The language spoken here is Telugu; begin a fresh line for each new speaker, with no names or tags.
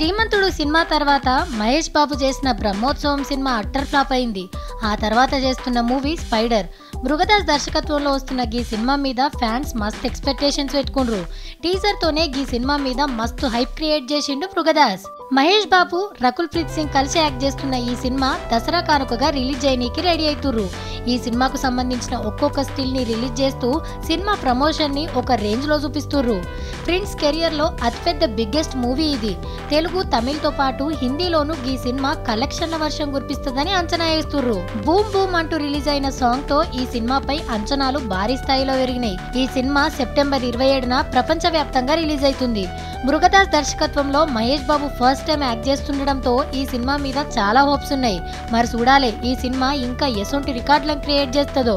శ్రీమంతుడు సినిమా తర్వాత మహేష్ బాబు చేసిన బ్రహ్మోత్సవం సినిమా అట్టర్ ఫ్లాప్ అయింది. ఆ తర్వాత చేస్తున్న మూవీ స్పైడర్. మృగదాస్ దర్శకత్వంలో వస్తున్న ఈ సినిమా మీద ఫ్యాన్స్ మస్త్ ఎక్స్పెక్టేషన్స్ పెట్టుకుండ్రు. టీజర్ తోనే ఈ సినిమా మీద మస్తు హైప్ క్రియేట్ చేసిండు మృగదాస్. మహేష్ బాబు, రకుల్ ప్రీత్ సింగ్ కలిసి యాక్ట్ చేస్తున్న ఈ సినిమా దసరా కానుకగా రిలీజ్ చేయనీకి రెడీ అవుతుర్రు. ఈ సినిమాకు సంబంధించిన ఒక్కొక్క స్టిల్ ని రిలీజ్ చేస్తూ సినిమా ప్రమోషన్ ని ఒక రేంజ్ లో చూపిస్తుర్రు. ప్రిన్స్ కెరియర్ లో అతిపెద్ద బిగ్గెస్ట్ మూవీ ఇది. తెలుగు, తమిళ్ తో పాటు హిందీలోనూ ఈ సినిమా కలెక్షన్ల వర్షం కురిపిస్తుందని అంచనా వేస్తుర్రు. బూమ్ బూమ్ అంటూ రిలీజ్ అయిన సాంగ్ తో ఈ సినిమాపై అంచనాలు భారీ స్థాయిలో పెరిగినాయి. ఈ సినిమా సెప్టెంబర్ 27న ప్రపంచ వ్యాప్తంగా రిలీజ్ అవుతుంది. మృగదాస్ దర్శకత్వంలో Mahesh Babu first time act చేస్తుండడంతో ఈ సినిమా మీద చాలా హోప్స్ ఉన్నాయి. మరి చూడాలి ఈ సినిమా ఇంకా ఎసొంటి రికార్డులను క్రియేట్ చేస్తుందో.